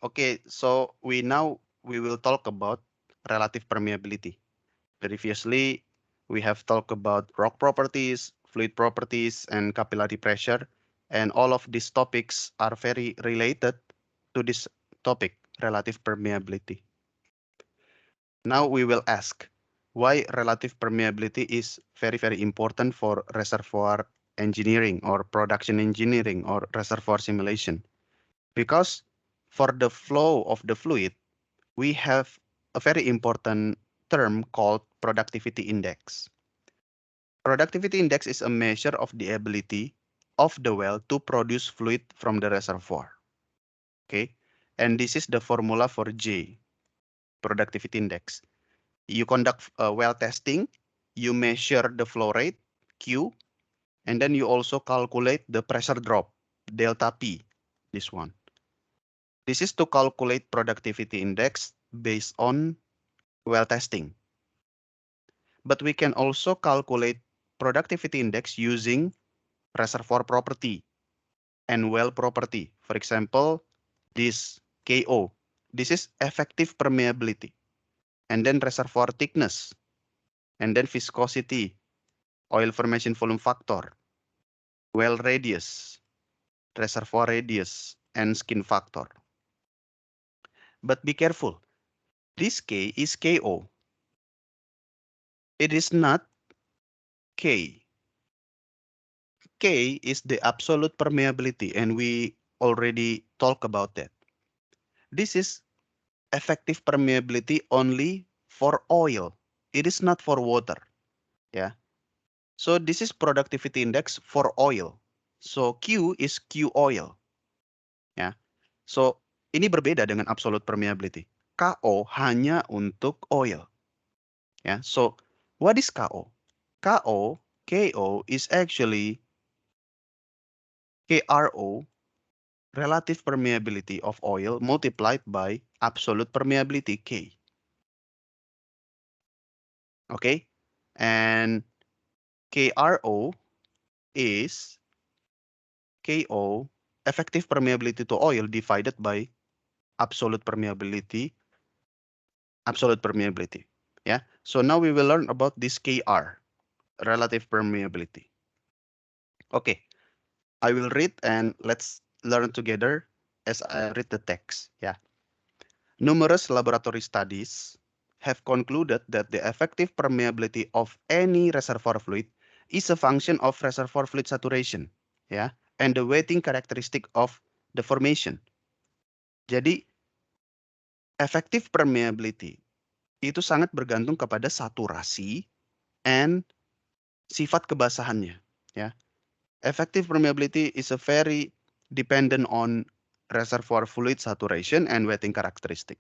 Okay, so we will talk about relative permeability. Previously, we have talked about rock properties, fluid properties, and capillary pressure, and all of these topics are very related to this topic, relative permeability. Now we will ask why relative permeability is very, very important for reservoir engineering or production engineering or reservoir simulation. Because for the flow of the fluid, we have a very important term called productivity index. Productivity index is a measure of the ability of the well to produce fluid from the reservoir. Okay, and this is the formula for J, productivity index. You conduct well testing, you measure the flow rate, Q, and then you also calculate the pressure drop, delta P, this one. This is to calculate productivity index based on well testing. But we can also calculate productivity index using reservoir property and well property. For example, this KO. This is effective permeability. And then reservoir thickness. And then viscosity, oil formation volume factor, well radius, reservoir radius, and skin factor. But be careful. This K is KO. It is not K. K is the absolute permeability, and we already talked about that. This is effective permeability only for oil. It is not for water. Yeah. So this is productivity index for oil. So Q is Q oil. Ya. So ini berbeda dengan absolute permeability. KO hanya untuk oil. Ya. So what is KO? KO is actually KRO, relative permeability of oil multiplied by absolute permeability K. Okay, and KRO is KO, effective permeability to oil divided by absolute permeability. Yeah. So now we will learn about this KR, relative permeability. Okay, I will read and let's learn together as I read the text. Yeah. Numerous laboratory studies have concluded that the effective permeability of any reservoir fluid is a function of reservoir fluid saturation, ya, and the wetting characteristic of the formation. Jadi, effective permeability itu sangat bergantung kepada saturasi and sifat kebasahannya, ya. Effective permeability is a very dependent on reservoir fluid saturation and wetting characteristic.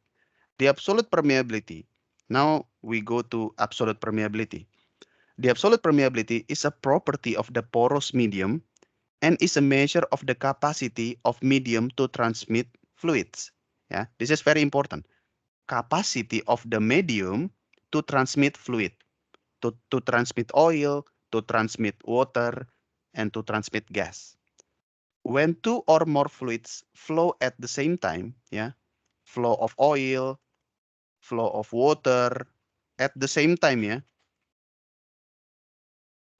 The absolute permeability. Now we go to absolute permeability. The absolute permeability is a property of the porous medium and is a measure of the capacity of medium to transmit fluids. Yeah, this is very important. Capacity of the medium to transmit fluid, to transmit oil, to transmit water, and to transmit gas. When two or more fluids flow at the same time, yeah, flow of oil, flow of water at the same time, yeah,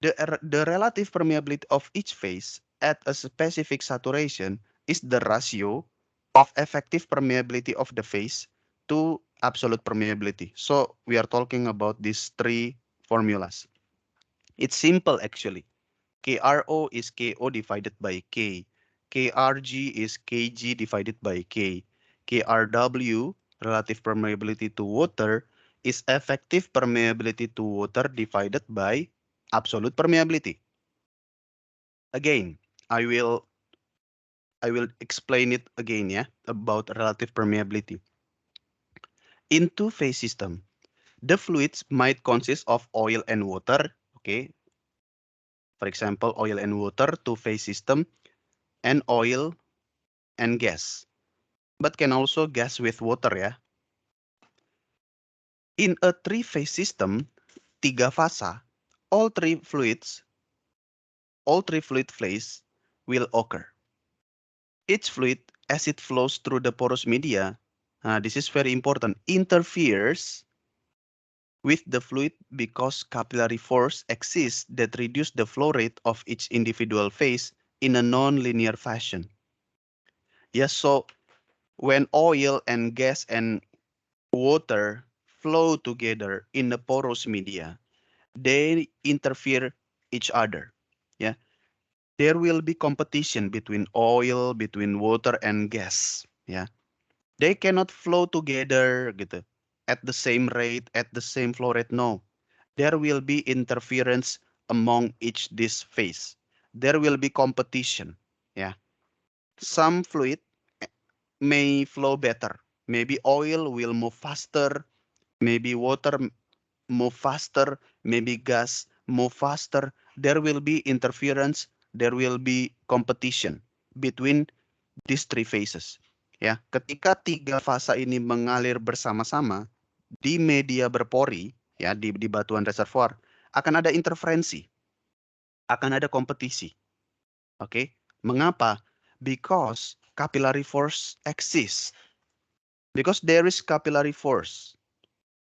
the relative permeability of each phase at a specific saturation is the ratio of effective permeability of the phase to absolute permeability. So we are talking about these three formulas. It's simple actually. KRO is KO divided by K. KRG is KG divided by K. KRW, relative permeability to water, is effective permeability to water divided by absolute permeability. Again, I will explain it again, yeah, about relative permeability. In two-phase system, the fluids might consist of oil and water, okay? For example, oil and water, two-phase system, and oil and gas, but can also gas with water, ya. In a three-phase system, tiga fasa, all three fluid phase will occur. Each fluid as it flows through the porous media, this is very important, interferes with the fluid because capillary force exists that reduce the flow rate of each individual phase in a non-linear fashion. Yes, so when oil and gas and water flow together in the porous media, they interfere each other. Yeah, there will be competition between oil, between water and gas. Yeah, they cannot flow together gitu at the same rate, at the same flow rate. No, there will be interference among each this phase. There will be competition. Yeah, some fluid may flow better. Maybe oil will move faster. Maybe water move faster. Maybe gas move faster. There will be interference. There will be competition between these three phases. Ya, ketika tiga fasa ini mengalir bersama-sama di media berpori, ya di batuan reservoir, akan ada interferensi, akan ada kompetisi. Oke, mengapa? Because capillary force exists. Because there is capillary force,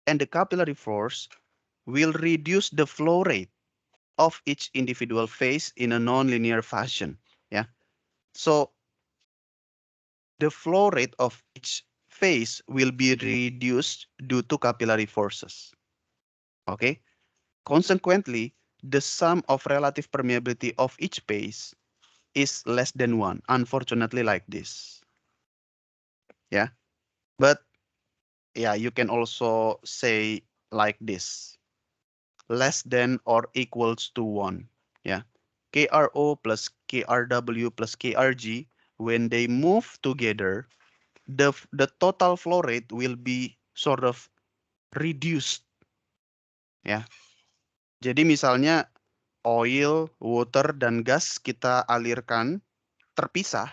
and the capillary force will reduce the flow rate of each individual phase in a non-linear fashion. Yeah, so the flow rate of each phase will be reduced due to capillary forces. Okay, consequently, the sum of relative permeability of each phase is less than 1, unfortunately like this. Yeah, but yeah, you can also say like this, less than or equals to 1. Yeah, KRO plus KRW plus KRG, when they move together, the total flow rate will be sort of reduced. Ya, jadi misalnya oil, water, dan gas kita alirkan terpisah.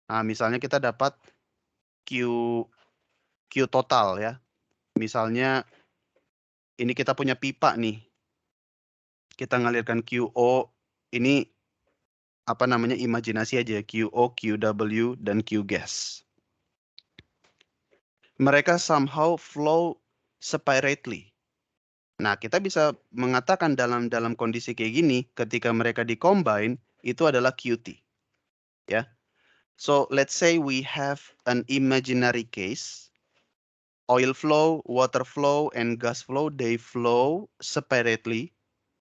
Nah, misalnya kita dapat Q total ya. Misalnya ini kita punya pipa nih. Kita ngalirkan QO, ini apa namanya, imajinasi aja, QO, QW, dan Q gas. Mereka somehow flow separately. Nah, kita bisa mengatakan dalam kondisi kayak gini, ketika mereka di-combine, itu adalah QT. Ya. So, let's say we have an imaginary case. Oil flow, water flow, and gas flow, they flow separately.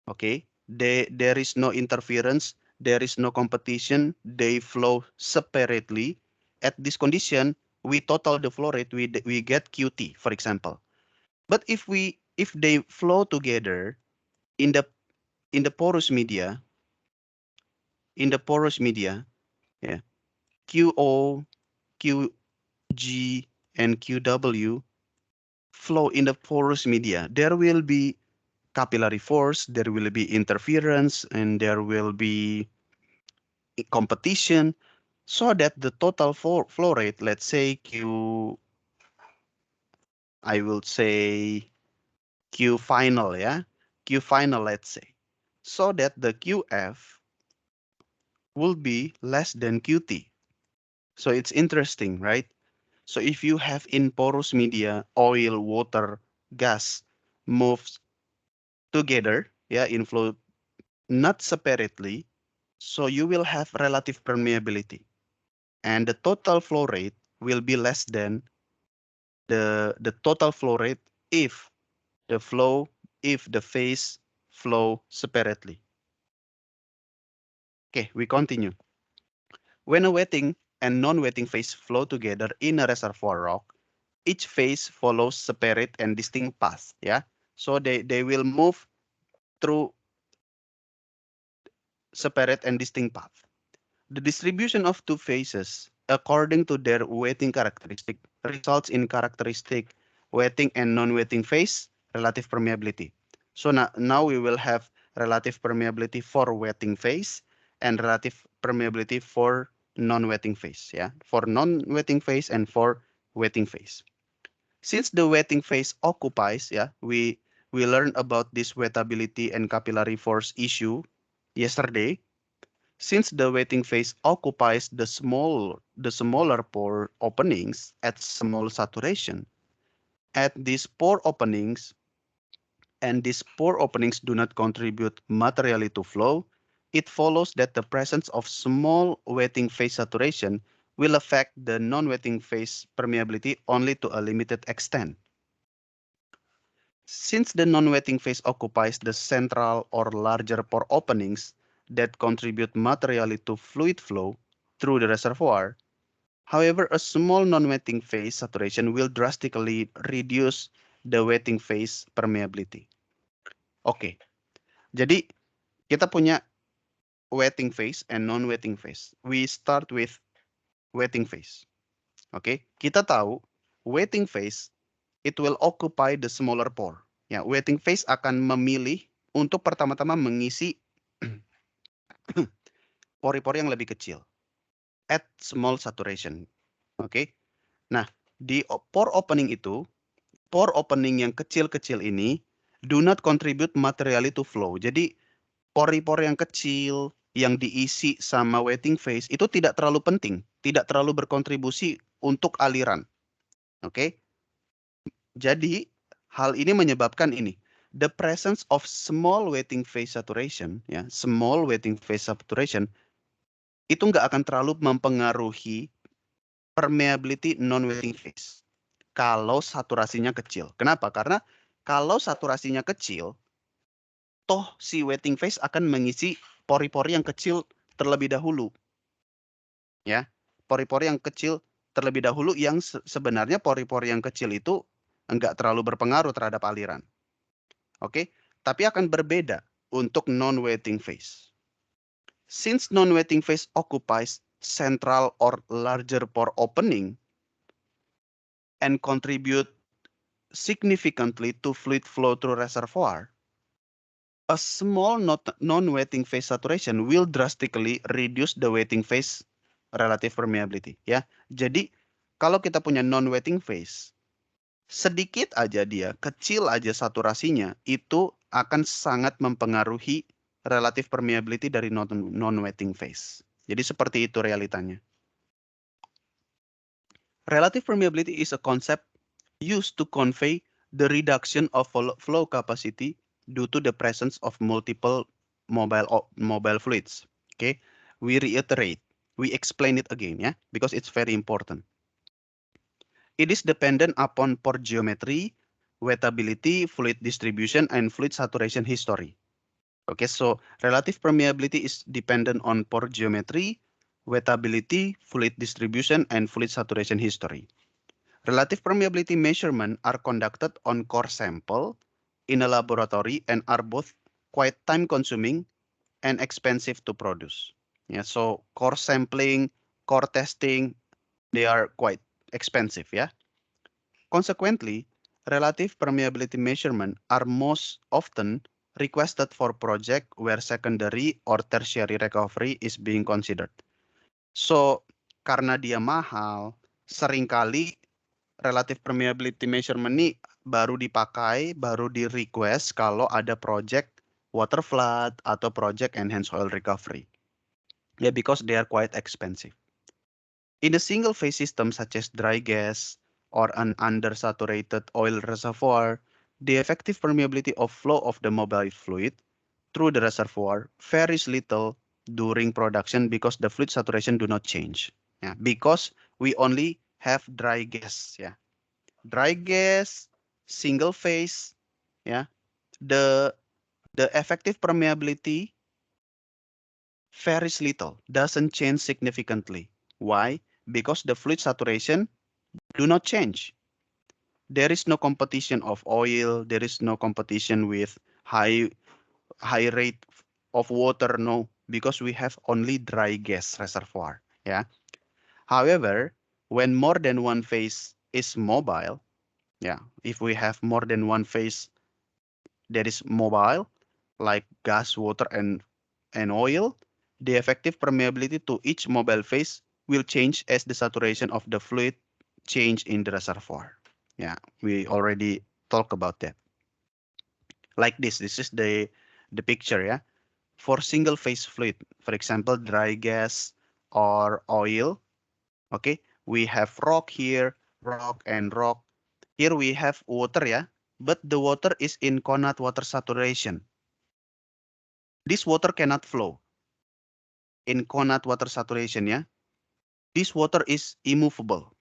Okay. There is no interference. There is no competition. They flow separately. At this condition, we total the flow rate, we get QT, for example. But if they flow together in the porous media, yeah, QO, QG, and QW flow in the porous media, there will be capillary force, there will be interference, and there will be competition, so that the total flow rate, let's say I will say Q final, yeah, Q final, let's say, so that the QF will be less than QT. So it's interesting, right? So if you have in porous media, oil, water, gas moves together, yeah, in flow, not separately, so you will have relative permeability. And the total flow rate will be less than the total flow rate if the phase flow separately. Okay, we continue. When a wetting and non-wetting phase flow together in a reservoir rock, each phase follows separate and distinct paths. Yeah, so they will move through separate and distinct path. The distribution of two phases according to their wetting characteristic results in characteristic wetting and non-wetting phase relative permeability. So now we will have relative permeability for wetting phase and relative permeability for non-wetting phase. Yeah, for non-wetting phase and for wetting phase. Since the wetting phase occupies, yeah, we learned about this wettability and capillary force issue yesterday. Since the wetting phase occupies the smaller pore openings at small saturation, at these pore openings, and these pore openings do not contribute materially to flow, it follows that the presence of small wetting phase saturation will affect the non-wetting phase permeability only to a limited extent. Since the non-wetting phase occupies the central or larger pore openings that contribute materially to fluid flow through the reservoir, however, a small non-wetting phase saturation will drastically reduce the wetting phase permeability. Oke, jadi kita punya wetting phase and non-wetting phase. We start with wetting phase. Oke, kita tahu wetting phase it will occupy the smaller pore. Ya, wetting phase akan memilih untuk pertama-tama mengisi pori-pori yang lebih kecil at small saturation. Oke. Nah, di pore opening itu, pore opening yang kecil-kecil ini do not contribute materially to flow. Jadi pori-pori yang kecil yang diisi sama wetting phase itu tidak terlalu penting, tidak terlalu berkontribusi untuk aliran. Oke. Jadi hal ini menyebabkan ini. The presence of small wetting phase saturation, ya, small wetting phase saturation, itu nggak akan terlalu mempengaruhi permeability non-wetting phase. Kalau saturasinya kecil. Kenapa? Karena kalau saturasinya kecil, toh si wetting phase akan mengisi pori-pori yang kecil terlebih dahulu. Ya, pori-pori yang kecil terlebih dahulu yang sebenarnya pori-pori yang kecil itu enggak terlalu berpengaruh terhadap aliran. Oke, tapi akan berbeda untuk non-wetting phase. Since non-wetting phase occupies central or larger pore opening and contribute significantly to fluid flow through reservoir, a small non-wetting phase saturation will drastically reduce the wetting phase relative permeability. Ya, jadi kalau kita punya non-wetting phase, sedikit aja dia, kecil aja saturasinya, itu akan sangat mempengaruhi relative permeability dari non-wetting phase. Jadi seperti itu realitanya. Relative permeability is a concept used to convey the reduction of flow capacity due to the presence of multiple mobile fluids. Okay, we reiterate, we explain it again, yeah, because it's very important. It is dependent upon pore geometry, wettability, fluid distribution, and fluid saturation history. Okay, so relative permeability is dependent on pore geometry, wettability, fluid distribution, and fluid saturation history. Relative permeability measurement are conducted on core sample in a laboratory and are both quite time consuming and expensive to produce. Yeah, so core sampling, core testing, they are quite expensive, yeah. Consequently, relative permeability measurement are most often requested for project where secondary or tertiary recovery is being considered. So, karena dia mahal, seringkali relative permeability measurement ini baru dipakai, baru di request kalau ada project water flood atau project enhanced oil recovery. Yeah, because they are quite expensive. In a single phase system such as dry gas or an undersaturated oil reservoir, the effective permeability of flow of the mobile fluid through the reservoir varies little during production because the fluid saturation do not change. Yeah, because we only have dry gas. Yeah, dry gas, single phase. Yeah, the effective permeability varies little, doesn't change significantly. Why? Because the fluid saturation do not change. There is no competition of oil. There is no competition with high rate of water. No, because we have only dry gas reservoir. Yeah. However, when more than one phase is mobile, yeah, if we have more than one phase that is mobile, like gas, water, and oil, the effective permeability to each mobile phase will change as the saturation of the fluid change in the reservoir. Yeah, we already talked about that. Like this is the picture, yeah. for single phase fluid, for example, dry gas or oil. Okay, we have rock here, rock and rock. Here we have water, yeah, but the water is in Conant water saturation. This water cannot flow in Conant water saturation, yeah. This water is immovable.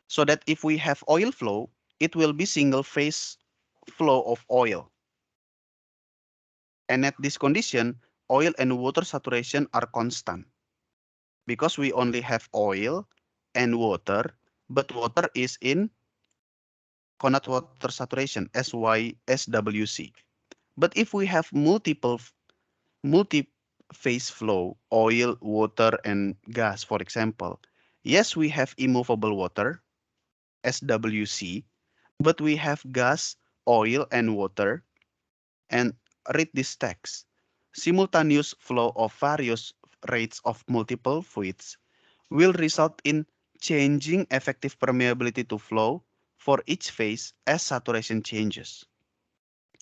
So that if we have oil flow, it will be single phase flow of oil. And at this condition, oil and water saturation are constant. Because we only have oil and water, but water is in Conant water saturation, SWC. But if we have multi-phase flow, oil, water, and gas, for example, yes, we have immovable water, SWC, but we have gas, oil, and water. And read this text. Simultaneous flow of various rates of multiple fluids will result in changing effective permeability to flow for each phase as saturation changes.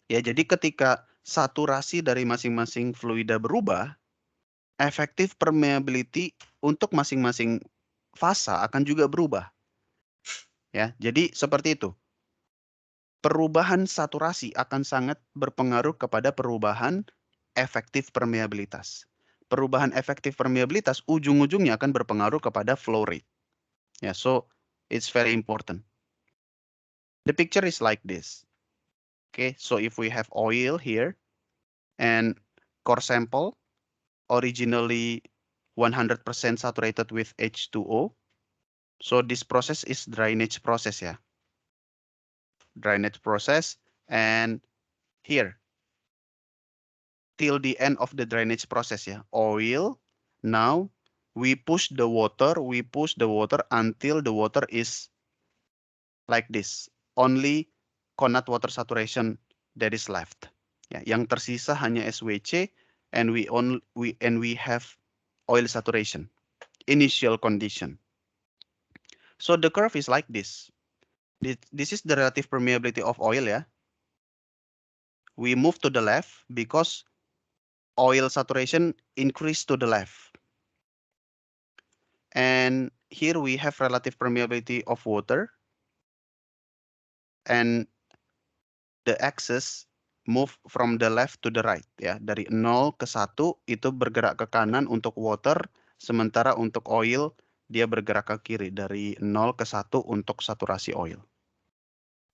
Ya, jadi ketika saturasi dari masing-masing fluida berubah, efektif permeability untuk masing-masing fasa akan juga berubah. Ya, jadi seperti itu. Perubahan saturasi akan sangat berpengaruh kepada perubahan efektif permeabilitas. Perubahan efektif permeabilitas ujung-ujungnya akan berpengaruh kepada flow rate. Ya, so it's very important. The picture is like this. Okay, so if we have oil here and core sample originally 100% saturated with H2O. So this process is drainage process, ya. Drainage process, and here till the end of the drainage process, ya. Oil, now we push the water until the water is like this. Only Conant water saturation that is left. Ya, yang tersisa hanya SWC, and we have oil saturation, initial condition. So the curve is like this. This is the relative permeability of oil, yeah. We move to the left because oil saturation increased to the left. And here we have relative permeability of water. And the axis move from the left to the right, ya. Dari 0 ke 1 itu bergerak ke kanan untuk water, sementara untuk oil dia bergerak ke kiri dari 0 ke 1 untuk saturasi oil.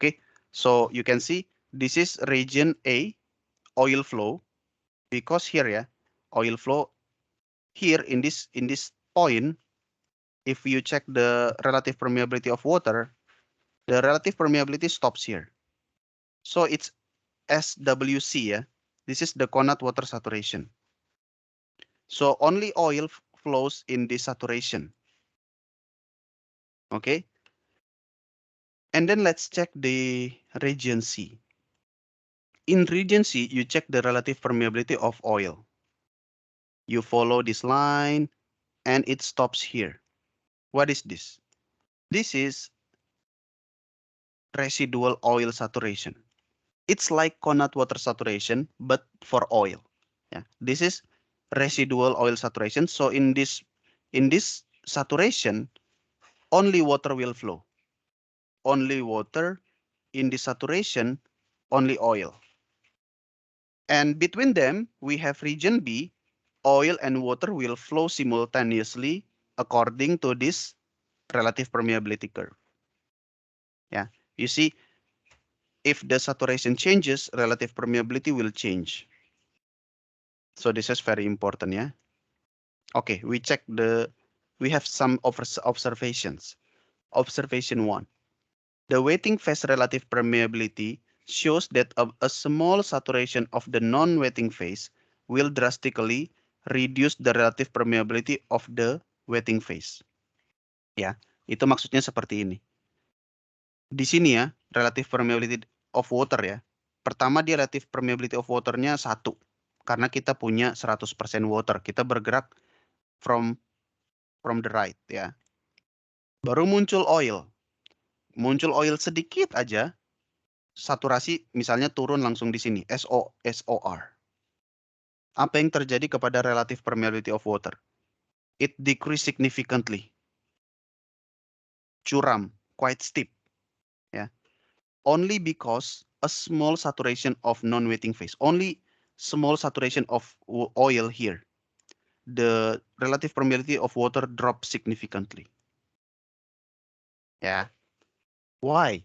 Okay, so you can see this is region A, oil flow, because here, yeah, oil flow here in this point, if you check the relative permeability of water, the relative permeability stops here. So it's SWC, yeah. This is the Conant water saturation. So only oil flows in this saturation. Okay. And then let's check the region C. In region C, you check the relative permeability of oil. You follow this line and it stops here. What is this? This is residual oil saturation. It's like Conant water saturation, but for oil. Yeah, this is residual oil saturation. So in this saturation, only water will flow. Only water. In this saturation, only oil. And between them, we have region B. Oil and water will flow simultaneously according to this relative permeability curve. Yeah, you see, if the saturation changes, relative permeability will change. So this is very important, yeah. Okay, we have some observations. Observation 1. The wetting phase relative permeability shows that a small saturation of the non-wetting phase will drastically reduce the relative permeability of the wetting phase. Ya, itu maksudnya seperti ini. Di sini ya, relative permeability of water ya. Pertama dia relative permeability of water-nya 1. Karena kita punya 100% water. Kita bergerak from the right ya. Baru muncul oil. Muncul oil sedikit aja, saturasi misalnya turun langsung di sini, SOR. Apa yang terjadi kepada relative permeability of water? It decrease significantly. Curam, quite steep. Yeah. Only because a small saturation of non-wetting phase, only small saturation of oil here, the relative permeability of water drops significantly. Yeah. Why?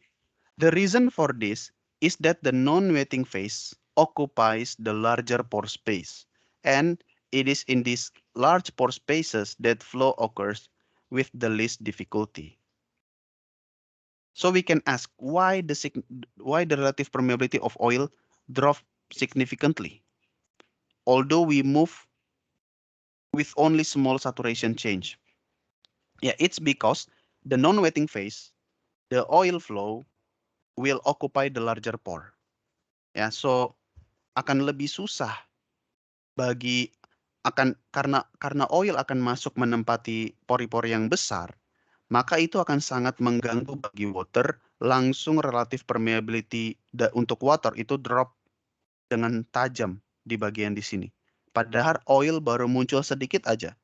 The reason for this is that the non-wetting phase occupies the larger pore space, and it is in these large pore spaces that flow occurs with the least difficulty. So we can ask why the relative permeability of oil drop significantly, although we move with only small saturation change. Yeah, it's because the non-wetting phase, the oil flow will occupy the larger pore. Ya, so akan lebih susah bagi karena oil akan masuk menempati pori-pori yang besar, maka itu akan sangat mengganggu bagi water, langsung relative permeability untuk water itu drop dengan tajam di bagian di sini. Padahal oil baru muncul sedikit aja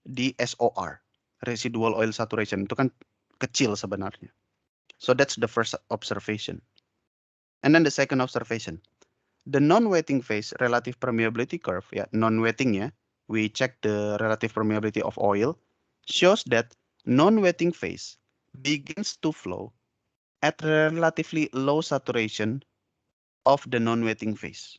di SOR, residual oil saturation, itu kan kecil sebenarnya. So that's the first observation. And then the second observation, the non-wetting phase relative permeability curve, ya, non-wetting ya, we check the relative permeability of oil, shows that non-wetting phase begins to flow at relatively low saturation of the non-wetting phase.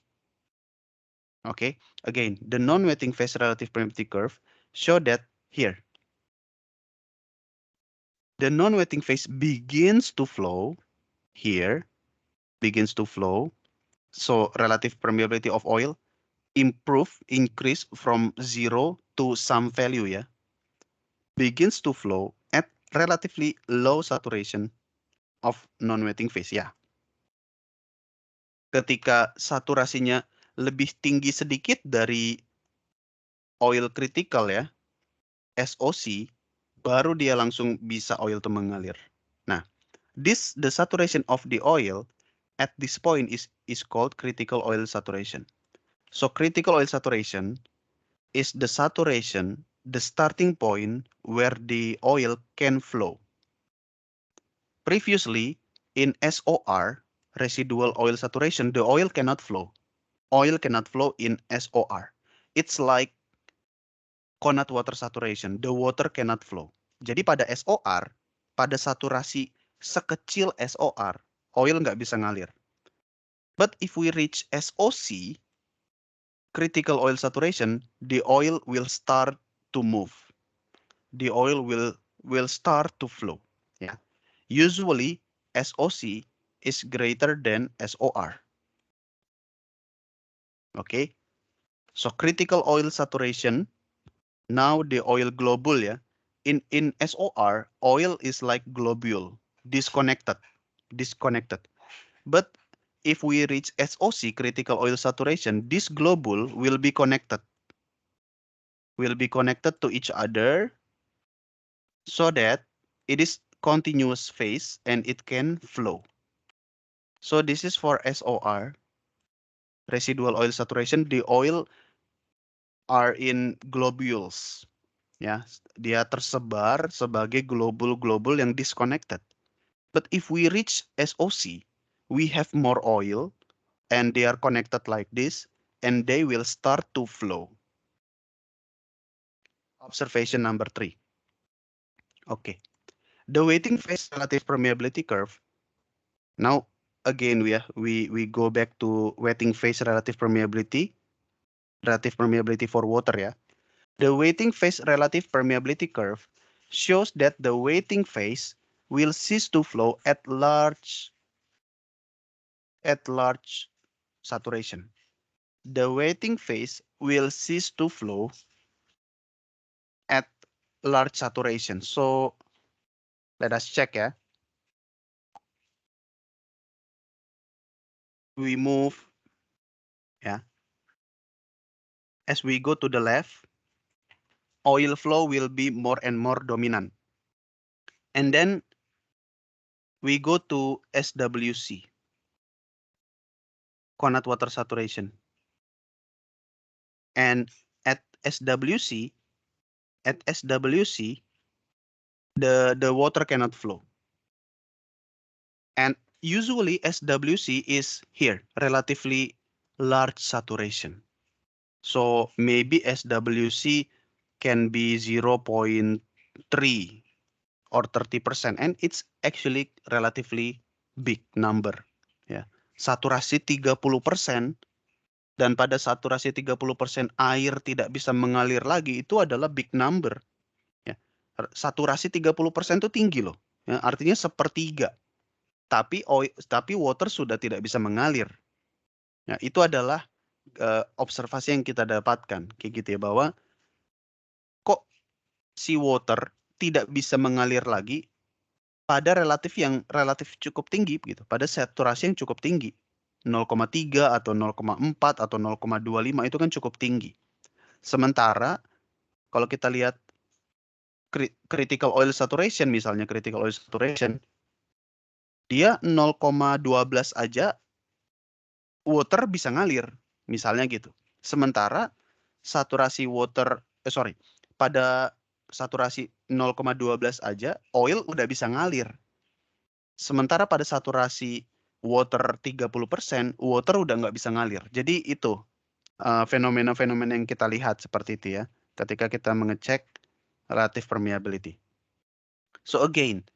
Okay, again, the non-wetting phase relative permeability curve show that here, the non-wetting phase begins to flow here, begins to flow. So relative permeability of oil increase from 0 to some value ya, begins to flow at relatively low saturation of non-wetting phase ya. Ketika saturasinya lebih tinggi sedikit dari oil critical ya, SOC, baru dia langsung bisa oil itu mengalir. Nah, the saturation of the oil at this point is called critical oil saturation. So critical oil saturation is the saturation, the starting point where the oil can flow. Previously, in SOR, residual oil saturation, the oil cannot flow. Oil cannot flow in SOR. It's like Connaught water saturation, the water cannot flow. Jadi pada SOR, pada saturasi sekecil SOR, oil nggak bisa ngalir. But if we reach SOC, critical oil saturation, the oil will start to move. The oil will start to flow. Yeah. Usually SOC is greater than SOR. Okay. So critical oil saturation. Now the oil globule ya. In SOR, oil is like globule, disconnected. But if we reach SOC, critical oil saturation, this globule will be connected. Will be connected to each other so that it is continuous phase and it can flow. So this is for SOR, residual oil saturation. The oil are in globules. Ya, dia tersebar sebagai globule-globule yang disconnected. But if we reach SOC, we have more oil and they are connected like this and they will start to flow. Observation number 3. Okay. The wetting phase relative permeability curve. Now, again, we go back to wetting phase relative permeability for water ya. The wetting phase relative permeability curve shows that the wetting phase will cease to flow at large saturation. The wetting phase will cease to flow at large saturation. So let us check ya. We move ya. As we go to the left, oil flow will be more and more dominant. And then we go to SWC, Connaught water saturation. And at SWC, the water cannot flow. And usually SWC is here, relatively large saturation. So maybe SWC can be 0.3 or 30%, and it's actually relatively big number. Ya, saturasi 30%, dan pada saturasi 30% air tidak bisa mengalir lagi, itu adalah big number. Ya, saturasi 30% itu tinggi loh. Ya, artinya sepertiga. Tapi water sudah tidak bisa mengalir. Ya, itu adalah observasi yang kita dapatkan, kayak gitu ya, bahwa kok si water tidak bisa mengalir lagi pada relatif cukup tinggi gitu, pada saturasi yang cukup tinggi. 0,3 atau 0,4 atau 0,25 itu kan cukup tinggi. Sementara kalau kita lihat critical oil saturation, misalnya critical oil saturation, dia 0,12 aja water bisa ngalir, misalnya gitu. Sementara saturasi water, pada saturasi 0,12 aja oil udah bisa ngalir. Sementara pada saturasi water 30%, water udah nggak bisa ngalir. Jadi itu fenomena-fenomena yang kita lihat seperti itu ya, ketika kita mengecek relative permeability. So again,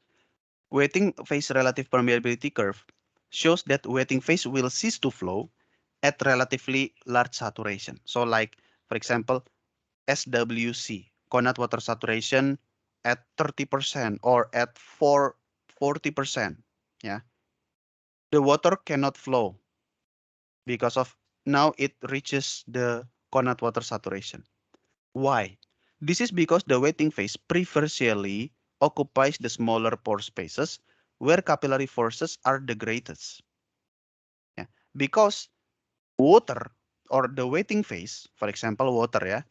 wetting phase relative permeability curve shows that wetting phase will cease to flow at relatively large saturation. So like, for example, SWC, Conat water saturation at 30% or at 40%. Yeah, the water cannot flow because of now it reaches the Conat water saturation. Why? This is because the wetting phase preferentially occupies the smaller pore spaces where capillary forces are the greatest. Yeah. Because water or the wetting phase, for example, water, yeah,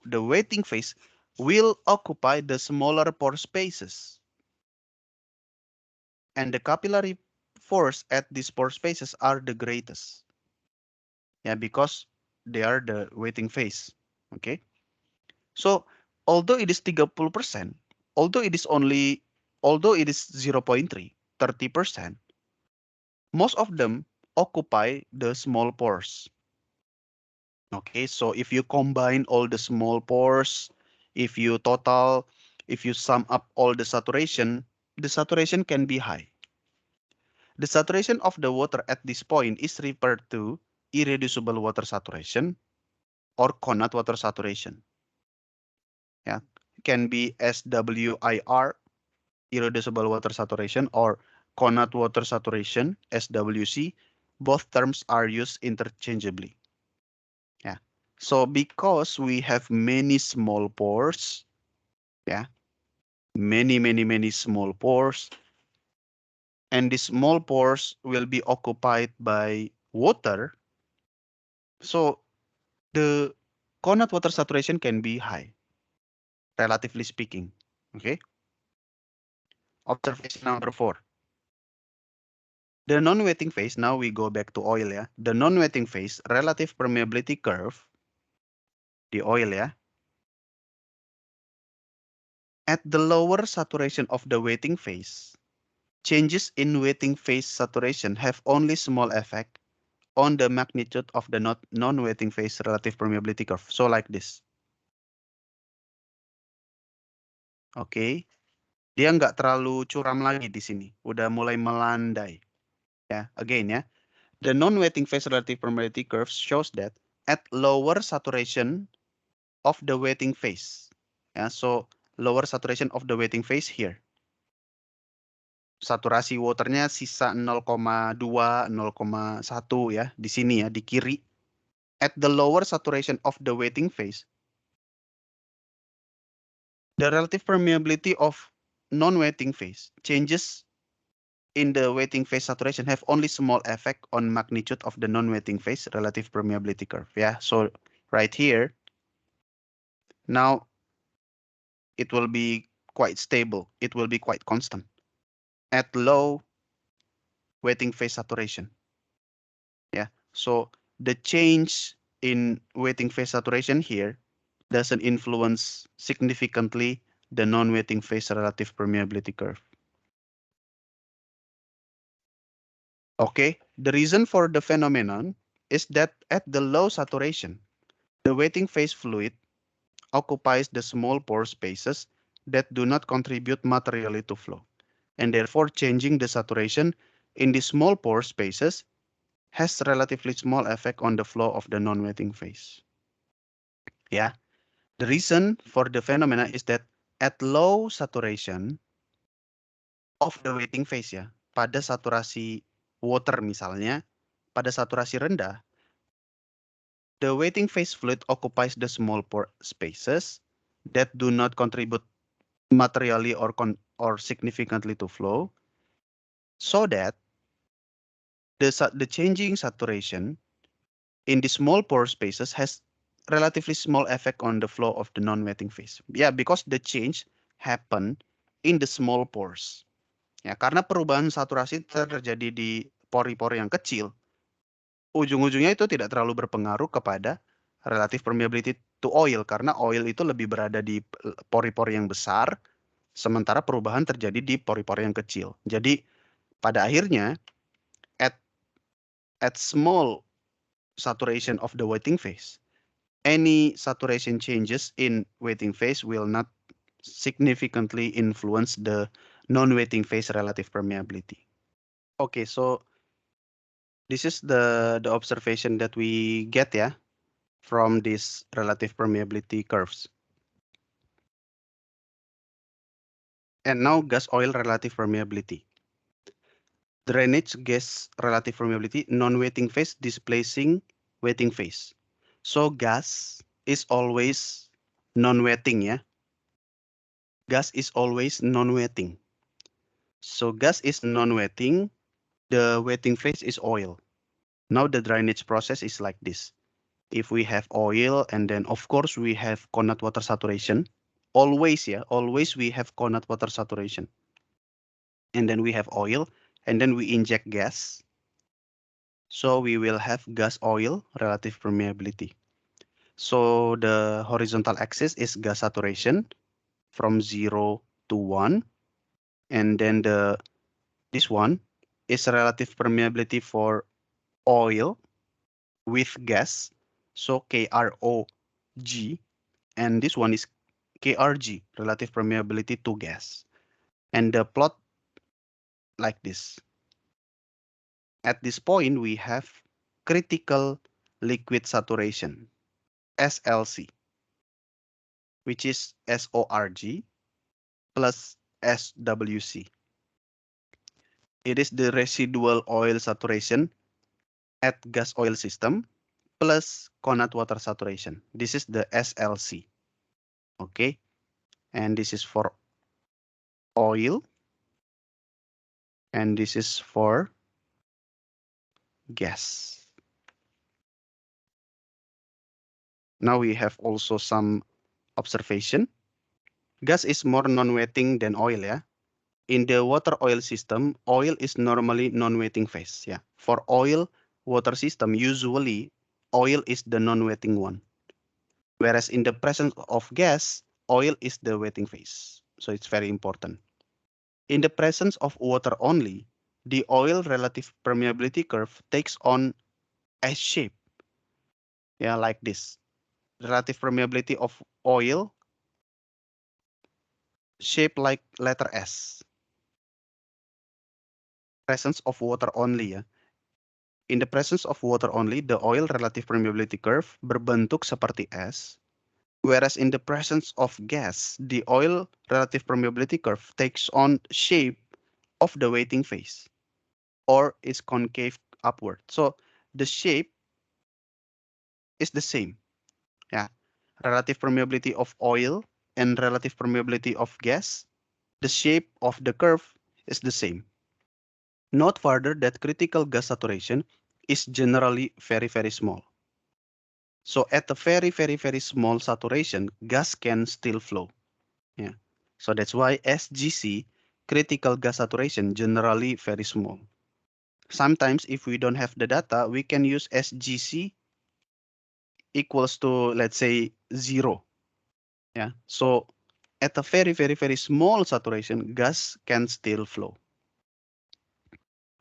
the wetting phase will occupy the smaller pore spaces. And the capillary force at these pore spaces are the greatest. Yeah, because they are the wetting phase. Okay. So although it is 30%, although it is 0.3, 30%, most of them occupy the small pores. Okay, so if you combine all the small pores, if you sum up all the saturation can be high. The saturation of the water at this point is referred to irreducible water saturation or Conat water saturation. Yeah, can be SWIR, irreducible water saturation, or Conat water saturation, SWC. Both terms are used interchangeably. Yeah. So because we have many small pores, yeah, many small pores, and the small pores will be occupied by water, so the Conat water saturation can be high, relatively speaking. Okay. Observation number 4. The non-wetting phase, now we go back to oil, yeah. The non-wetting phase relative permeability curve, the oil, yeah. At the lower saturation of the wetting phase, changes in wetting phase saturation have only small effect on the magnitude of the non-wetting phase relative permeability curve. So like this. Oke. Dia nggak terlalu curam lagi di sini. Udah mulai melandai. Ya, again ya. The non-wetting phase relative permeability curve shows that at lower saturation of the wetting phase. Yeah, so lower saturation of the wetting phase here. Saturasi waternya sisa 0,2, 0,1 ya, di sini ya, di kiri. At the lower saturation of the wetting phase, the relative permeability of non-wetting phase changes in the wetting phase saturation have only small effect on magnitude of the non-wetting phase relative permeability curve. Yeah, so right here, now it will be quite stable. It will be quite constant at low wetting phase saturation. Yeah, so the change in wetting phase saturation here doesn't influence significantly the non-wetting phase relative permeability curve. Okay, the reason for the phenomenon is that at the low saturation, the wetting phase fluid occupies the small pore spaces that do not contribute materially to flow, and therefore changing the saturation in the small pore spaces has relatively small effect on the flow of the non-wetting phase. Yeah, the reason for the phenomena is that at low saturation of the wetting phase ya, pada saturasi water misalnya, pada saturasi rendah, the wetting phase fluid occupies the small pore spaces that do not contribute materially or significantly to flow, so that the changing saturation in the small pore spaces has relatively small effect on the flow of the non-wetting phase. Yeah, because the change happen in the small pores. Ya, karena perubahan saturasi terjadi di pori-pori yang kecil, ujung-ujungnya itu tidak terlalu berpengaruh kepada relative permeability to oil, karena oil itu lebih berada di pori-pori yang besar, sementara perubahan terjadi di pori-pori yang kecil. Jadi pada akhirnya at small saturation of the wetting phase, any saturation changes in wetting phase will not significantly influence the non-wetting phase relative permeability. Okay, so this is the observation that we get from these relative permeability curves. And now gas oil relative permeability. Drainage gas relative permeability, non-wetting phase displacing wetting phase. So gas is always non-wetting ya. Gas is always non-wetting. So gas is non-wetting, the wetting phase is oil. Now the drainage process is like this. If we have oil and then of course we have Connaught water saturation, always we have Connaught water saturation. And then we have oil and then we inject gas. So we will have gas oil relative permeability. So the horizontal axis is gas saturation from 0 to 1. And then this one is relative permeability for oil with gas. So KROG. And this one is KRG, relative permeability to gas. And the plot like this. At this point, we have critical liquid saturation, SLC, which is SORG plus SWC. It is the residual oil saturation at gas oil system plus Connaught water saturation. This is the SLC. Okay, and this is for oil, and this is for gas. Now we have also some observation. Gas is more non-wetting than oil ya. In the water oil system, oil is normally non-wetting phase ya. For oil water system, usually oil is the non-wetting one. Whereas in the presence of gas, oil is the wetting phase. So it's very important. In the presence of water only, the oil relative permeability curve takes on S shape. Yeah, like this. The relative permeability of oil shaped like letter S. Presence of water only ya. In the presence of water only, the oil relative permeability curve berbentuk seperti S. Whereas in the presence of gas, the oil relative permeability curve takes on shape of the wetting phase or is concave upward. So the shape is the same. Yeah, relative permeability of oil and relative permeability of gas, the shape of the curve is the same. Note further that critical gas saturation is generally very, very small. So at a very, very, very small saturation, gas can still flow. Yeah. So that's why SGC, critical gas saturation, generally very small. Sometimes if we don't have the data, we can use SGC equals to, let's say, 0. Yeah, so at a very, very, very small saturation, gas can still flow.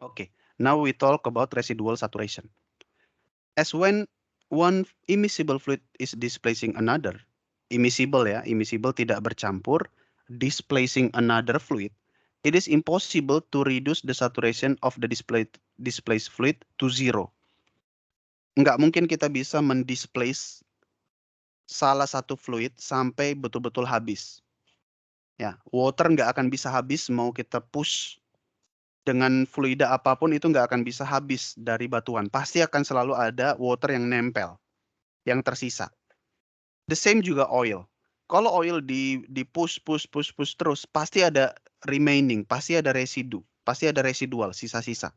Okay, now we talk about residual saturation. As when one immiscible fluid is displacing another, immiscible ya, immiscible tidak bercampur, displacing another fluid, it is impossible to reduce the saturation of the displaced fluid to 0. Nggak mungkin kita bisa mendisplace salah satu fluid sampai betul-betul habis. Ya, water nggak akan bisa habis mau kita push dengan fluida apapun, itu nggak akan bisa habis dari batuan. Pasti akan selalu ada water yang nempel, yang tersisa. The same juga oil. Kalau oil di push terus, pasti ada remaining, pasti ada residu, pasti ada residual, sisa-sisa,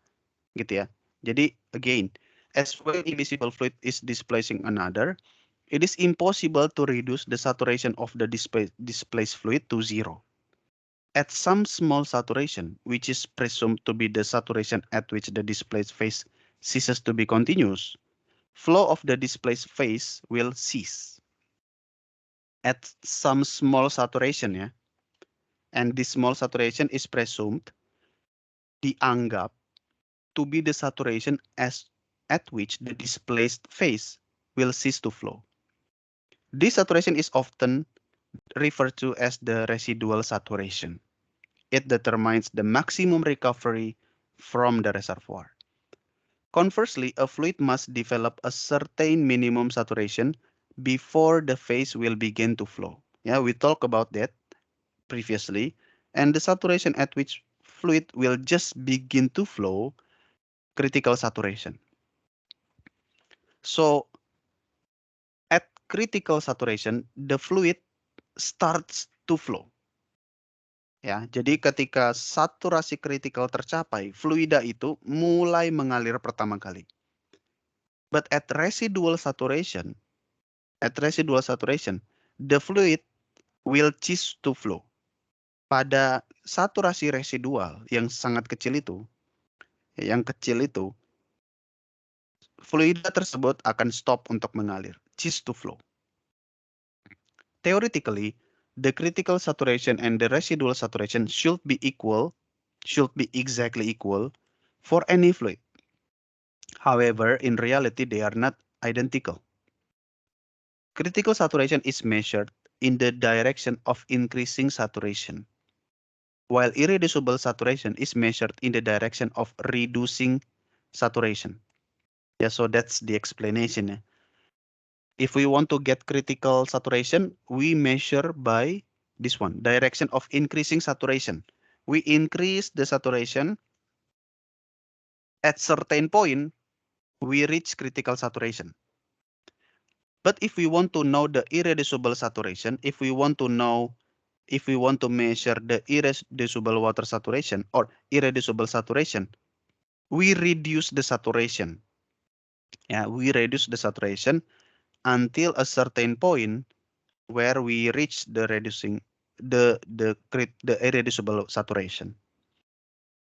gitu ya. Jadi again, as when immiscible fluid is displacing another, it is impossible to reduce the saturation of the displaced fluid to 0. At some small saturation, which is presumed to be the saturation at which the displaced phase ceases to be continuous, flow of the displaced phase will cease. At some small saturation ya, and this small saturation is presumed, dianggap to be the saturation at which the displaced phase will cease to flow. This saturation is often referred to as the residual saturation. It determines the maximum recovery from the reservoir. Conversely, a fluid must develop a certain minimum saturation before the phase will begin to flow. Yeah, we talked about that previously, and the saturation at which fluid will just begin to flow, critical saturation. So, at critical saturation, the fluid starts to flow. Ya, jadi ketika saturasi kritikal tercapai, fluida itu mulai mengalir pertama kali. But at residual saturation, the fluid will cease to flow. Pada saturasi residual yang sangat kecil itu, fluida tersebut akan stop untuk mengalir, cease to flow. Theoretically, the critical saturation and the residual saturation should be exactly equal for any fluid. However, in reality, they are not identical. Critical saturation is measured in the direction of increasing saturation, while irreducible saturation is measured in the direction of reducing saturation. Yeah, so that's the explanation. If we want to get critical saturation, we measure by this one, direction of increasing saturation. We increase the saturation. At certain point, we reach critical saturation. But if we want to know the irreducible saturation, if we want to measure the irreducible water saturation or irreducible saturation, we reduce the saturation. Yeah, we reduce the saturation until a certain point where we reach the irreducible saturation.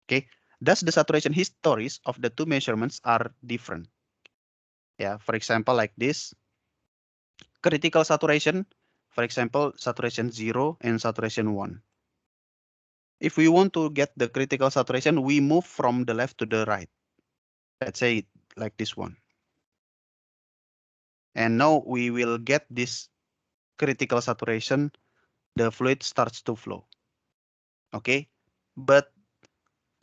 Okay, thus the saturation histories of the two measurements are different. Yeah, for example, like this. Critical saturation, for example, saturation 0 and saturation 1. If we want to get the critical saturation, we move from the left to the right. Let's say like this one. And now we will get this critical saturation, the fluid starts to flow. Okay, but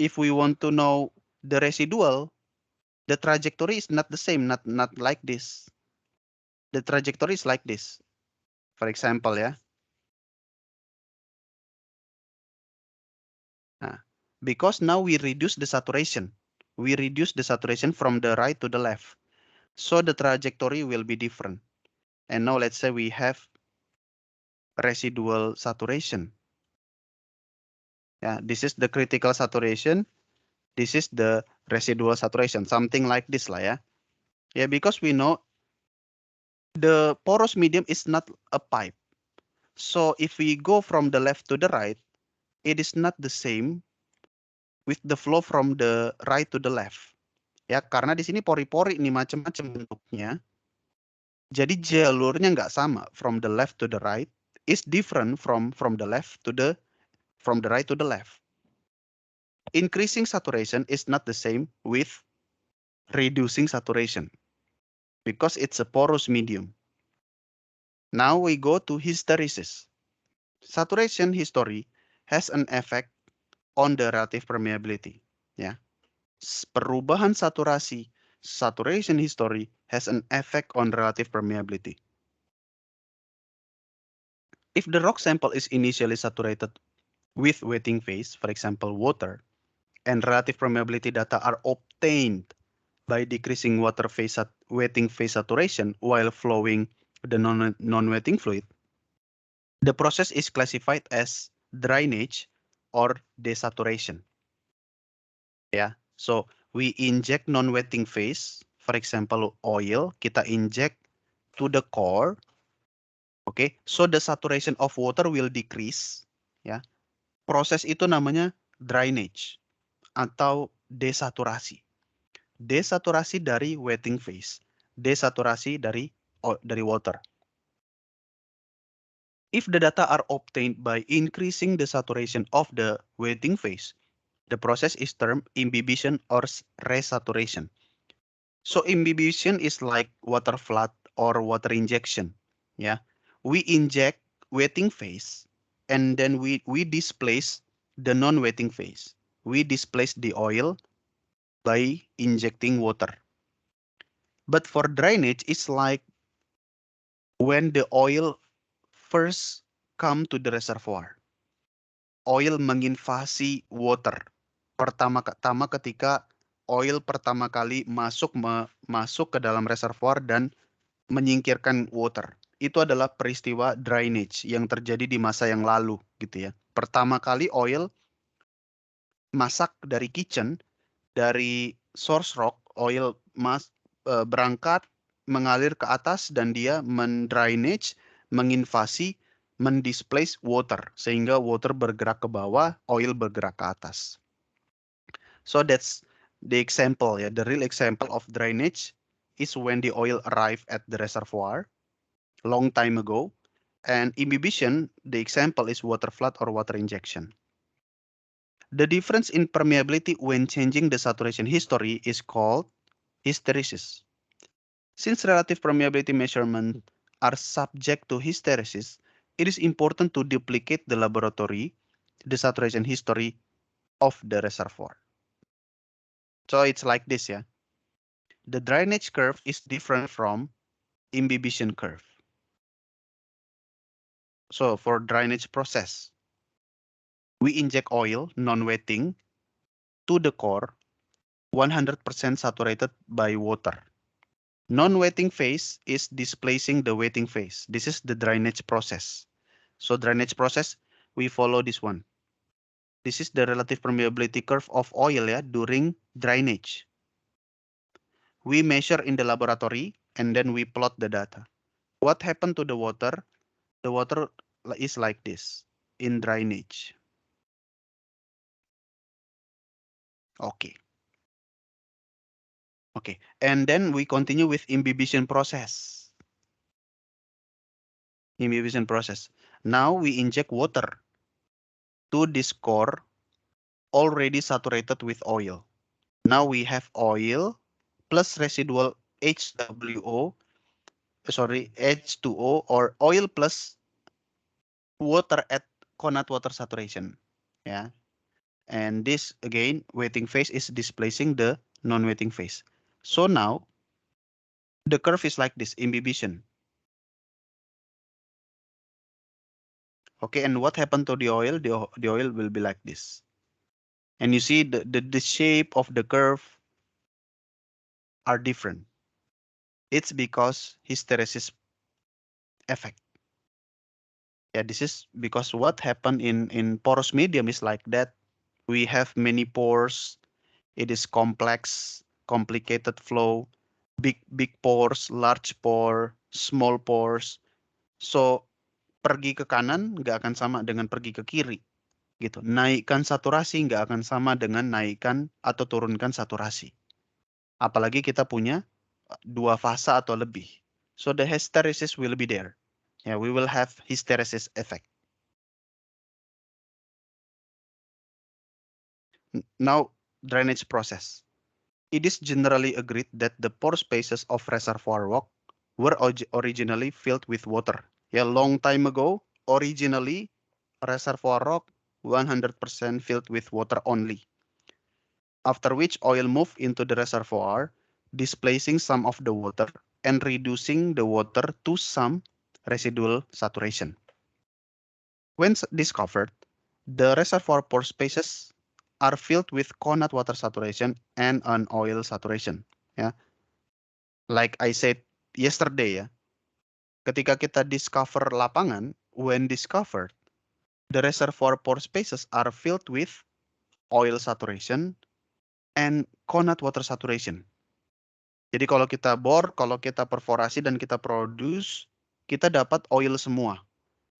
if we want to know the residual, the trajectory is not the same, not like this. The trajectory is like this. For example, yeah. Because now we reduce the saturation. We reduce the saturation from the right to the left. So the trajectory will be different. And now let's say we have residual saturation. Yeah, this is the critical saturation. This is the residual saturation, something like this lah ya. Yeah, because we know the porous medium is not a pipe. So if we go from the left to the right, it is not the same with the flow from the right to the left. Ya, karena di sini pori-pori ini macam-macam bentuknya. Jadi jalurnya nggak sama, from the left to the right is different from the left to the right to the left. Increasing saturation is not the same with reducing saturation because it's a porous medium. Now we go to hysteresis. Saturation history has an effect on the relative permeability. Ya, perubahan saturasi, saturation history has an effect on relative permeability. If the rock sample is initially saturated with wetting phase, for example, water, and relative permeability data are obtained by decreasing water phase wetting phase saturation while flowing the non-wetting fluid, the process is classified as drainage or desaturation. Ya, so we inject non-wetting phase, for example, oil, kita inject to the core. Okay, so the saturation of water will decrease. Ya, proses itu namanya drainage atau desaturasi. Desaturasi dari wetting phase, desaturasi dari water. If the data are obtained by increasing the saturation of the wetting phase, the process is termed imbibition or resaturation. So imbibition is like water flood or water injection. Yeah, we inject wetting phase and then we displace the non-wetting phase. We displace the oil by injecting water. But for drainage, it's like when the oil first come to the reservoir. Oil menginvasi water. Pertama ketika oil pertama kali masuk ke dalam reservoir dan menyingkirkan water. Itu adalah peristiwa drainage yang terjadi di masa yang lalu gitu ya. Pertama kali oil masak dari kitchen, dari source rock, oil berangkat mengalir ke atas dan dia mendrainage, menginvasi, mendisplace water sehingga water bergerak ke bawah, oil bergerak ke atas. So that's the example ya, the real example of drainage is when the oil arrived at the reservoir long time ago, and imbibition, the example is water flood or water injection. The difference in permeability when changing the saturation history is called hysteresis. Since relative permeability measurements are subject to hysteresis, it is important to duplicate the laboratory, the saturation history of the reservoir. So it's like this, yeah. The drainage curve is different from imbibition curve. So for drainage process, we inject oil, non-wetting, to the core, 100% saturated by water. Non-wetting phase is displacing the wetting phase. This is the drainage process. So drainage process, we follow this one. This is the relative permeability curve of oil ya, during drainage. We measure in the laboratory and then we plot the data. What happened to the water? The water is like this in drainage. Okay. Okay, and then we continue with imbibition process. Imbibition process. Now we inject water to this core already saturated with oil. Now we have oil plus residual H2O or oil plus water at Connaught water saturation. Yeah. And this again, wetting phase is displacing the non-wetting phase. So now the curve is like this, imbibition. Okay, and what happened to the oil? The oil will be like this. And you see the shape of the curve are different. It's because hysteresis effect. Yeah, this is because what happened in porous medium is like that. We have many pores. It is complex, complicated flow, big pores, large pore, small pores. So pergi ke kanan nggak akan sama dengan pergi ke kiri. Gitu. Naikkan saturasi nggak akan sama dengan naikkan atau turunkan saturasi. Apalagi kita punya dua fasa atau lebih. So the hysteresis will be there. Yeah, we will have hysteresis effect. Now, drainage process. It is generally agreed that the pore spaces of reservoir rock were originally filled with water. Yeah, long time ago, originally reservoir rock 100% filled with water only. After which oil moved into the reservoir, displacing some of the water and reducing the water to some residual saturation. When discovered, the reservoir pore spaces are filled with connate water saturation and an oil saturation. Ya, like I said yesterday ya, ketika kita discover lapangan, when discovered, the reservoir pore spaces are filled with oil saturation and connate water saturation. Jadi kalau kita bor, kalau kita perforasi dan kita produce, kita dapat oil semua.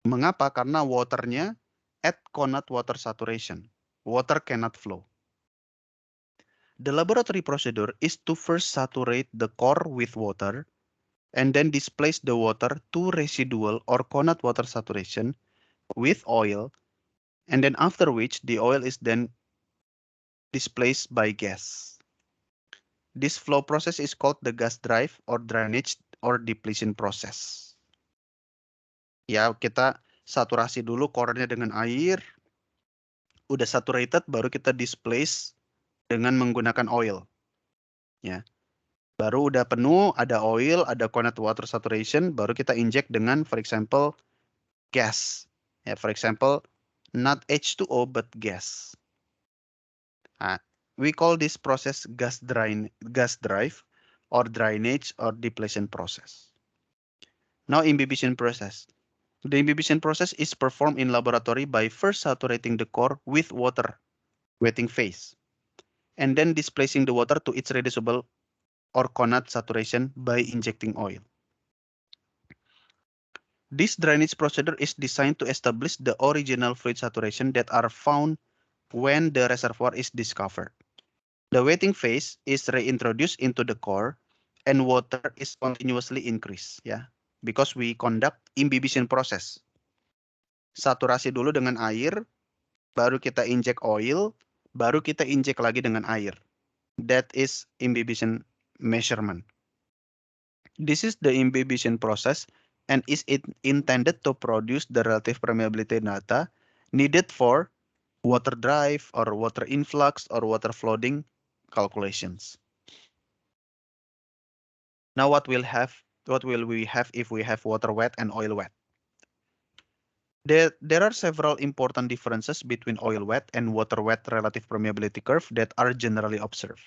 Mengapa? Karena waternya at connate water saturation. Water cannot flow. The laboratory procedure is to first saturate the core with water and then displace the water to residual or connate water saturation with oil, and then after which the oil is then displaced by gas. This flow process is called the gas drive or drainage or depletion process. Ya, kita saturasi dulu core-nya dengan air, udah saturated baru kita displace dengan menggunakan oil. Ya. Baru udah penuh, ada oil, ada connate water saturation, baru kita inject dengan, for example, gas. Ya, for example, not H2O but gas. We call this process gas drive or drainage or depletion process. Now, imbibition process. The imbibition process is performed in laboratory by first saturating the core with water, wetting phase, and then displacing the water to its reducible or connate saturation by injecting oil. This drainage procedure is designed to establish the original fluid saturation that are found when the reservoir is discovered. The wetting phase is reintroduced into the core and water is continuously increased, ya, because we conduct imbibition process. Saturasi dulu dengan air, baru kita inject oil, baru kita inject lagi dengan air. That is imbibition measurement. This is the imbibition process and is intended to produce the relative permeability data needed for water drive or water influx or water flooding calculations. Now what will we have if we have water wet and oil wet? There are several important differences between oil wet and water wet relative permeability curve that are generally observed.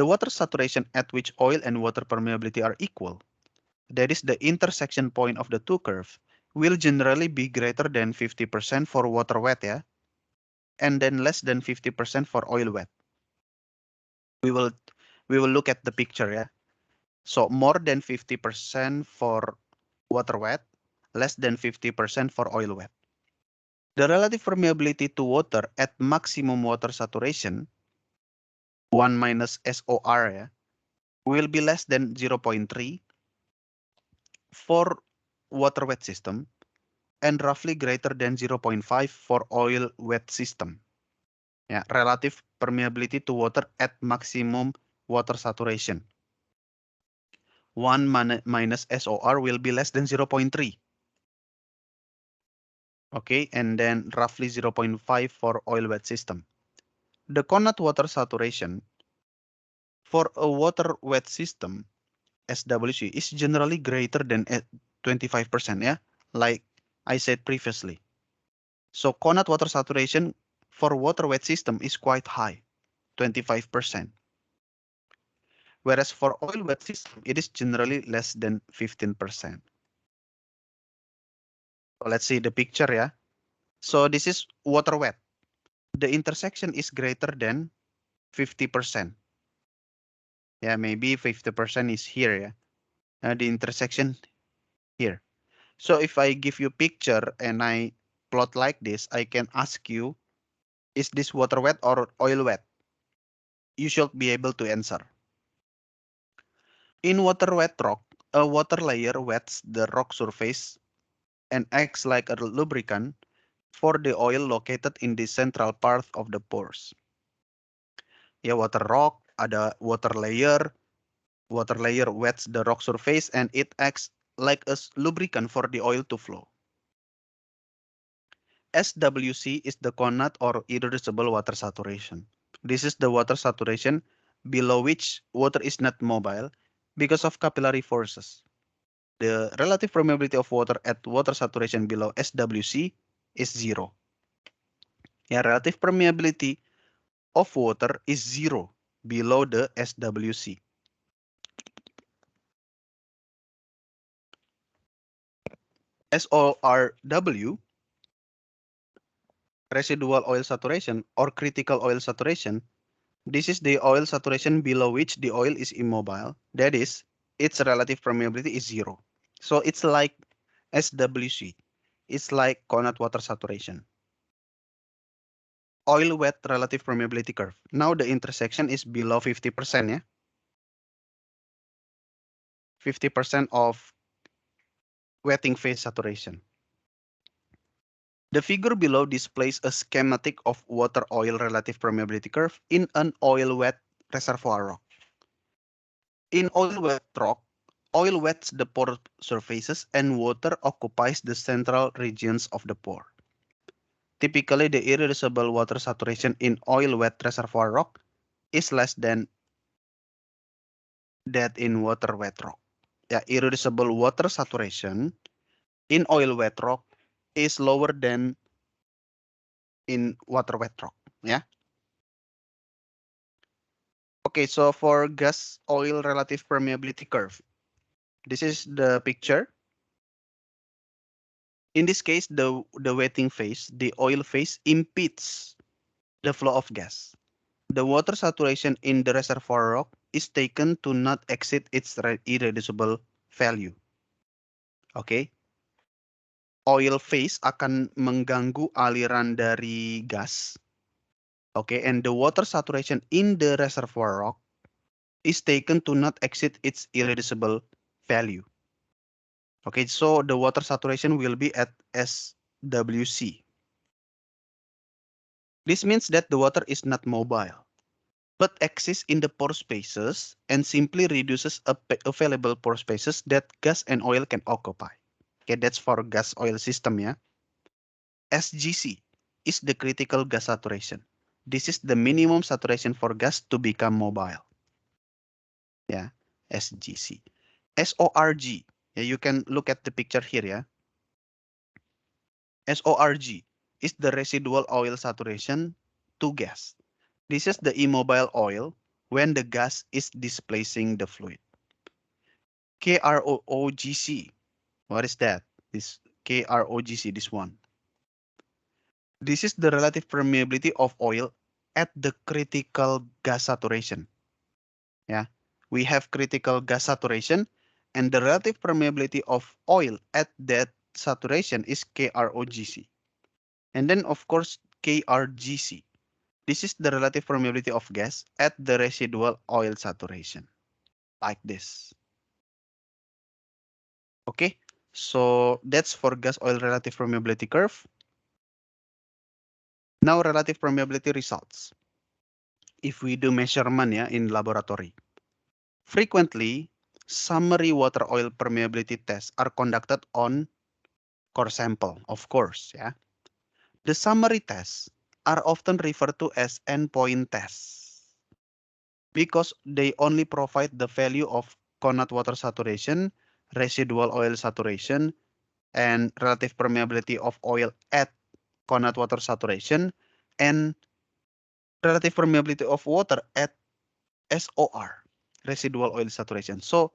The water saturation at which oil and water permeability are equal, that is the intersection point of the two curves, will generally be greater than 50% for water wet, ya, and then less than 50% for oil wet. We will look at the picture, yeah. So more than 50% for water wet, less than 50% for oil wet. The relative permeability to water at maximum water saturation, 1 minus SOR, ya, will be less than 0.3 for water wet system and roughly greater than 0.5 for oil wet system. Yeah, relative permeability to water at maximum water saturation. 1 minus SOR will be less than 0.3. Okay, and then roughly 0.5 for oil wet system. The connate water saturation for a water wet system, SWC, is generally greater than 25%, yeah, like I said previously. So connate water saturation for water wet system is quite high, 25%. Whereas for oil wet system, it is generally less than 15%. So let's see the picture, yeah. So this is water wet. The intersection is greater than 50%. Yeah, maybe 50% is here, yeah. The intersection here. So if I give you picture and I plot like this, I can ask you, is this water wet or oil wet? You should be able to answer. In water-wet rock, a water layer wets the rock surface and acts like a lubricant for the oil located in the central part of the pores. Ya, water rock, ada water layer wets the rock surface and it acts like a lubricant for the oil to flow. SWC is the Conant or irreducible water saturation. This is the water saturation below which water is not mobile because of capillary forces. The relative permeability of water at water saturation below SWC is 0. Yeah, relative permeability of water is 0 below the SWC. SORW, residual oil saturation or critical oil saturation, this is the oil saturation below which the oil is immobile. That is, its relative permeability is 0. So it's like SWC. It's like Conant water saturation. Oil wet relative permeability curve. Now the intersection is below 50%, yeah. 50% of wetting phase saturation. The figure below displays a schematic of water-oil relative permeability curve in an oil-wet reservoir rock. In oil-wet rock, oil wets the pore surfaces and water occupies the central regions of the pore. Typically, the irreducible water saturation in oil-wet reservoir rock is less than that in water-wet rock. Yeah, irreducible water saturation in oil-wet rock is lower than in water-wet rock. Yeah. Okay, so for gas oil relative permeability curve, this is the picture. In this case, the wetting phase, the oil phase impedes the flow of gas. The water saturation in the reservoir rock is taken to not exceed its irreducible value. Oke. Oil phase akan mengganggu aliran dari gas. Oke, and the water saturation in the reservoir rock is taken to not exceed its irreducible value. Okay, so the water saturation will be at SWC. This means that the water is not mobile, but exists in the pore spaces and simply reduces available pore spaces that gas and oil can occupy. Okay, that's for gas oil system, yeah. SGC is the critical gas saturation. This is the minimum saturation for gas to become mobile. Yeah, SGC. SORG, yeah, you can look at the picture here, yeah. SORG is the residual oil saturation to gas. This is the immobile oil when the gas is displacing the fluid. KROGC, what is that? This KROGC, this one. This is the relative permeability of oil at the critical gas saturation. Yeah, we have critical gas saturation and the relative permeability of oil at that saturation is KROGC. And then of course, KRGC. This is the relative permeability of gas at the residual oil saturation. Like this. Okay, so that's for gas oil relative permeability curve. Now relative permeability results. If we do measurement ya in laboratory. Frequently, summary water oil permeability tests are conducted on core sample, of course, yeah. The summary tests are often referred to as endpoint tests because they only provide the value of Conant water saturation, residual oil saturation, and relative permeability of oil at Conant water saturation, and relative permeability of water at SOR, residual oil saturation. So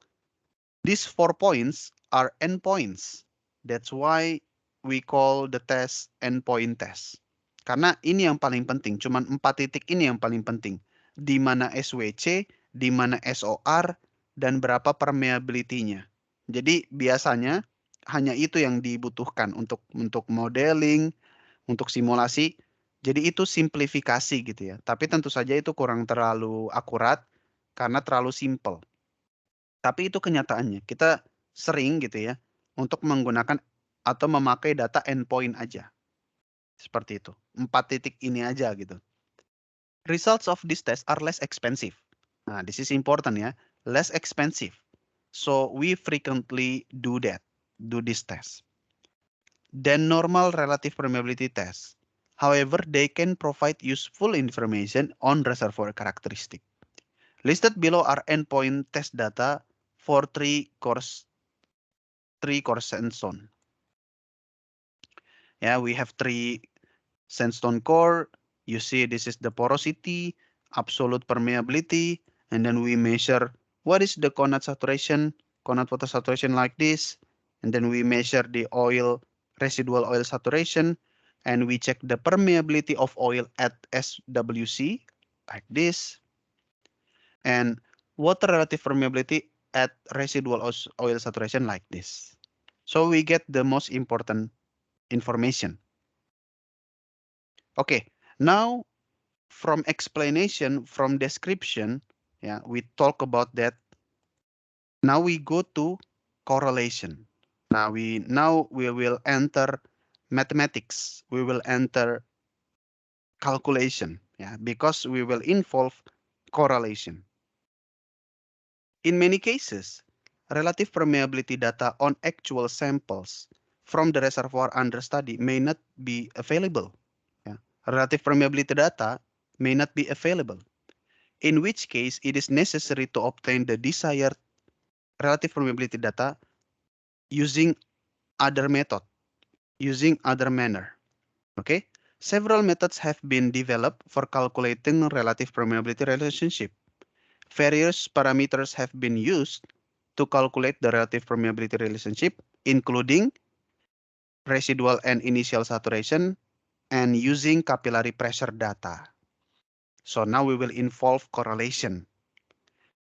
these 4 points are endpoints. That's why we call the test endpoint test. Karena ini yang paling penting, cuman 4 titik ini yang paling penting. Di mana SWC, di mana SOR, dan berapa permeability-nya. Jadi biasanya hanya itu yang dibutuhkan untuk modeling, untuk simulasi. Jadi itu simplifikasi gitu ya. Tapi tentu saja itu kurang terlalu akurat karena terlalu simple. Tapi itu kenyataannya. Kita sering gitu ya untuk menggunakan atau memakai data endpoint aja. Seperti itu. 4 titik ini aja gitu. Results of this test are less expensive. Nah, this is important ya. Less expensive. So we frequently do this test. Than normal relative permeability tests. However, they can provide useful information on reservoir characteristic. Listed below are endpoint test data for three core sandstone. Yeah, we have 3 sandstone core. You see, this is the porosity, absolute permeability, and then we measure what is the Conat saturation, Conat water saturation like this, and then we measure the residual oil saturation, and we check the permeability of oil at SWC like this, and water relative permeability at residual oil saturation like this. So we get the most important information. Okay, now from explanation, from description, yeah, we talk about that. Now we go to correlation. Now we will enter mathematics. We will enter calculation, yeah, because we will involve correlation. In many cases, relative permeability data on actual samples from the reservoir under study may not be available. Yeah. Relative permeability data may not be available, in which case it is necessary to obtain the desired relative permeability data using other method, using other manner. Okay, several methods have been developed for calculating relative permeability relationship. Various parameters have been used to calculate the relative permeability relationship, including residual and initial saturation and using capillary pressure data. So now we will involve correlation.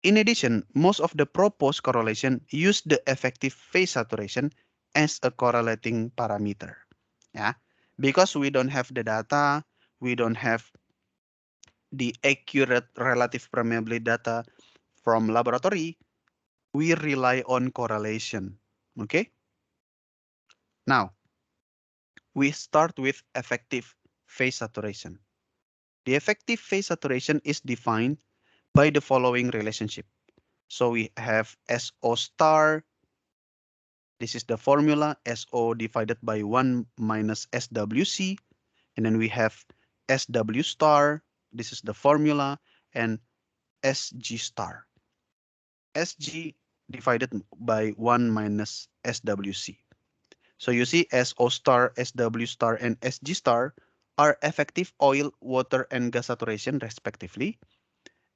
In addition, most of the proposed correlation use the effective phase saturation as a correlating parameter. Yeah, because we don't have the data, we don't have the accurate relative permeability data from laboratory, we rely on correlation. Okay. Now, we start with effective phase saturation. The effective phase saturation is defined by the following relationship. So we have SO star. This is the formula, SO divided by 1 minus SWC. And then we have SW star. This is the formula. And SG star. SG divided by 1 minus SWC. So you see SO star, SW star, and SG star are effective oil, water, and gas saturation respectively.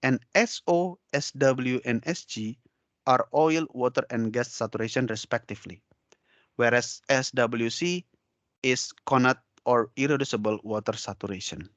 And SO, SW, and SG are oil, water, and gas saturation respectively. Whereas SWC is Conat or irreducible water saturation.